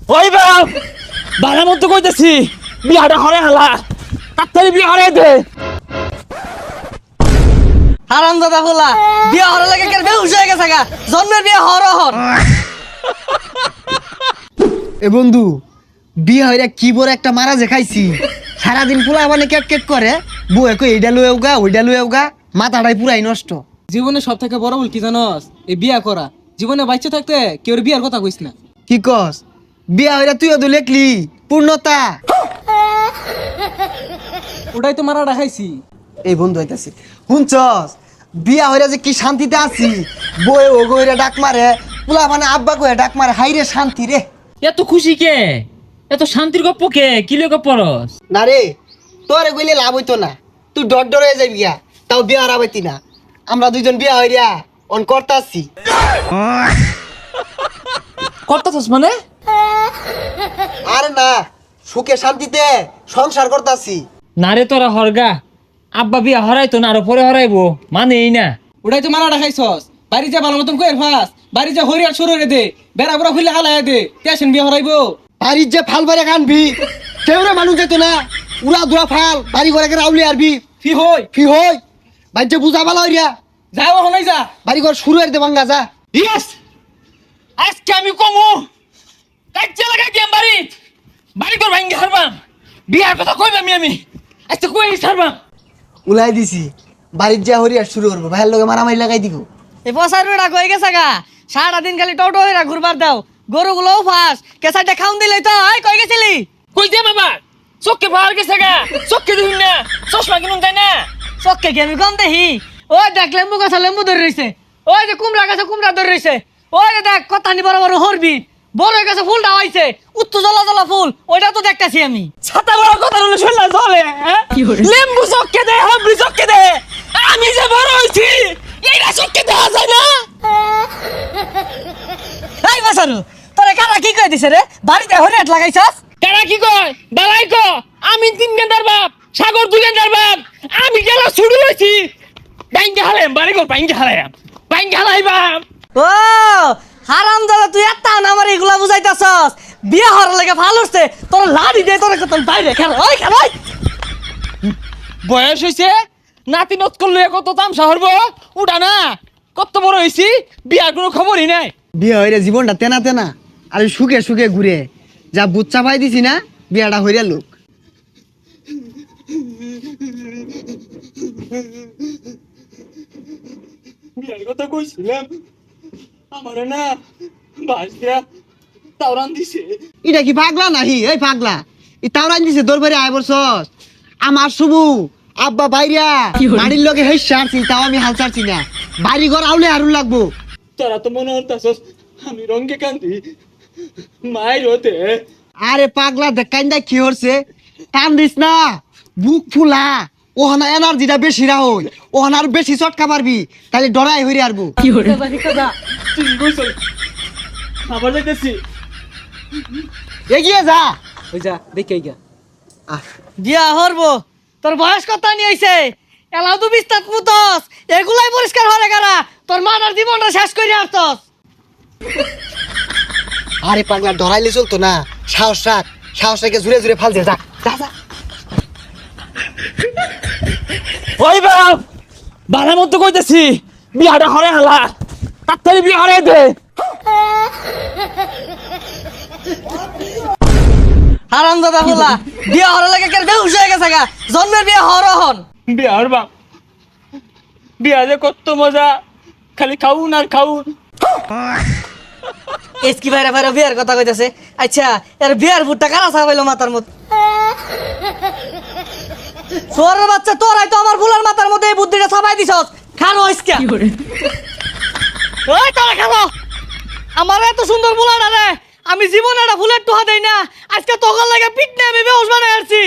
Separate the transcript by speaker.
Speaker 1: ওই বাপ বালা মতো কইতেছি বিয়াটা হরে হালা তাড়াতাড়ি বিয়া হরে দে।
Speaker 2: হারাম দাদা বলা বিয়া হওয়ার লাগে কেন বেহুশ হয়ে গেছে গা, জন্মের বিয়া হর হর।
Speaker 3: এ বন্ধু বিয়ে হইরা কি বড় একটা মারা যে খাইছি। সারাদিন পোলা মানে কেক কেক করে, বউয়ে কই এইটা লয়ে উগা ওইটা লয়ে উগা, মাথাটাই পুরাই নষ্ট।
Speaker 4: জীবনে সব থেকে বড় ভুল কি জানোস? এই বিয়া করা। জীবনে বাচ্চা থাকতে কেউ বিয়ার কথা কইস না।
Speaker 3: কি কস? বিয়া হইরা তুইও তো লেখলি পূর্ণতা।
Speaker 4: ওটাই তো মারা খাইছি।
Speaker 3: এই বন্ধু হইতাছি শুনছস, বিয়া হইরা যে কি শান্তিতে আছি। বউয়ে ও গইরা ডাক মারে, পোলা মানে আব্বা কইরা ডাক মারে, হাই রে শান্তি রে।
Speaker 1: এত খুশি কে, এত শান্তির গপ্প কে, কি লই গপ্প রস?
Speaker 3: না রে, তোরে কইলে লাভ হইতো না, তুই ডর ডর হয়ে যাবি গা, তাও বিয়া হারাবাইতি না। আমরা দুইজন বিয়া হইরা অন করতাছি।
Speaker 1: করতাছস মানে?
Speaker 3: আরে না, সুখে শান্তিতে সংসার করতাছি।
Speaker 1: না রে তোরা হরগা, আব্বা বিয়া হরাইতো না আরো পরে হরাইবো, মানে এই না।
Speaker 4: ওটাই তো মারা খাইছস। বাড়ি যা ভালো মতন কইর ফাস, বাড়ি যা হরিয়ার শুরু রে দে, বেড়া বুড়া খুলে হালায় দে, তেছেন বিয়া হরাইবো।
Speaker 3: বাড়ির যে ফাল বাড়ি কানবি, কেউ রে মানুষ যেত না, উড়া দুরা ফাল বাড়ি ঘরে রাউলি আরবি
Speaker 4: ফি হই
Speaker 3: ফি হই। বাড়ি যে বুঝা ভালো হইয়া
Speaker 4: যাও হনাই যা।
Speaker 3: বাড়ি ঘর শুরু হইতে ভাঙ্গা যা।
Speaker 1: ইয়েস, আজকে আমি কমু কাচ্চা লাগাই দিম বাড়ি, বাড়ি তোর ভাঙ্গি হারবাম, বিয়ার কথা কইবাম আমি আজকে কই ছাড়বাম।
Speaker 3: উলাই দিছি, বাড়ির যা হরিয়া শুরু করবো, ভাইয়ের লগে মারামারি লাগাই দিব।
Speaker 2: এই পচার বেড়া কই গেছে গা, সারাদিন খালি টোটো হইরা ঘুরবার দাও, গরুগুলোও ফাঁস, কেসাইটা খাউন দিলেই তো। এই কই গেছিলি?
Speaker 1: কই দে বাবা, চোখে পাওয়ার গেছে গা, চোখে দিন না, চশমা কিনুন তাই না?
Speaker 2: চক্কে কি আমি কম দেখি? ওই দেখ লেম্বু গাছে লেম্বু ধরে রইছে, ওই যে কুমড়া গাছে কুমড়া ধরে রইছে, ওই যে দেখ কতানি বড় বড় হরবি, বড় গাছে ফুলটা হইছে, উত্তর জ্বলা জ্বলা ফুল, ওইটা তো দেখতাছি আমি।
Speaker 1: ছাতা বড় কথা হলো শুনলা চলে, হ্যাঁ? লেম্বু চোখে দে, হাবড়ি চোখে দে, আমি যে বড় হইছি এইটা চোখে দেখা যায় না।
Speaker 2: এই বাসারু, তোরে কারা কি কই দিছে রে? বাড়িতে হরিয়াট লাগাইছস?
Speaker 1: কারা কি কয় বালাই ক, আমি 3 গেন্দার বাপ, সাগর 2 গেন্দার বাপ, আমি গেলা ছুড়ু লইছি, বাইঙ্গে হালাম বাড়ি গো, বাইঙ্গে হালাইবাম।
Speaker 2: ও হারাম দাদা, তুই এত না আমার এগুলা বুঝাইতাছস। বিয়ে হওয়ার লাগে ভালো হচ্ছে, তোর লাড়ি দে, তোর কত বাইরে খেল, ওই খেল, ওই।
Speaker 1: বয়স হইছে, নাতি নত করলে কত তামসা হরবো, উঠা না, কত বড় হইছি, বিয়ার কোনো খবরই নাই।
Speaker 3: বিয়ে হইরা জীবনটা তেনা তেনা, আর সুখে সুখে ঘুরে যা বুচ্চা পাই দিছি না, বিয়াটা হইরা লোক।
Speaker 1: বিয়ার কথা কইছিলাম, আমারে না বাস দিয়া তাওরান দিছে।
Speaker 3: এটা কি পাগলা নাহি? এই পাগলা, ই তাওরান দিছে তোর বাড়ি আয় বলছস? আমার শুভু আব্বা বাইরা বাড়ির লগে হেই সারছি, তাও আমি হাল ছাড়ছি না। বাড়ি ঘর আউলে আরুন লাগবো।
Speaker 1: তোরা তো মনে হতাছস আমি রঙ্গে কান্দি, মায়ের হতে।
Speaker 3: আরে পাগলা দেখাইন্দা কি হচ্ছে, টান দিস না, বুক ফুলা। ওহানা এনার্জিটা বেশি রাহই, ওহানা আর বেশি চটকা পারবি, তাহলে ডরাই হইরে আরবো।
Speaker 1: তুই কইছ আবার যাইতেছি।
Speaker 3: এগিয়ে যা।
Speaker 4: ওই যা দেখে গা।
Speaker 2: বিয়া হরবো, তোর বয়স কত নিয়ে হইছে? এলাও তো বিস্তার পুতস, এগুলাই পরিষ্কার হরে গারা, তোর মানার জীবনটা শেষ করে আসতস।
Speaker 3: আরে পাগলা ডরাইলে চলতো না, সাহস রাখ, সাহস রেখে জুড়ে জুড়ে ফাল দে, যা যা যা।
Speaker 1: ওই বাপ বালা মতো কইতেছি বিয়াটা হরে হালা, তাড়াতাড়ি বিয়া হরে দে।
Speaker 2: হারাম দাদা বলা বিয়া হওয়ার লাগে কেন বেহুশ হয়ে গেছে গা, জন্মের বিয়া হর হন।
Speaker 1: বিয়া হরবা, বিয়া যে কত মজা, খালি খাউন আর খাউন।
Speaker 2: এসকি ভাইরা ভাইরা বিয়ার কথা কইতাছে। আচ্ছা এর বিয়ার ভুট্টা কারা ছাপাইলো মাথার মধ্যে? তোর বাচ্চা, তোরাই তো আমার ফুলার মাথার মধ্যে এই বুদ্ধিটা ছাপাই দিছস। খানো আজকে ওই তোরা খাবো, আমার এত সুন্দর ফুলাটা রে, আমি জীবনে একটা ফুলের টোহা দেই না, আজকে তোকার লাগে পিটনে আমি বেহুশ বানাই আসছি।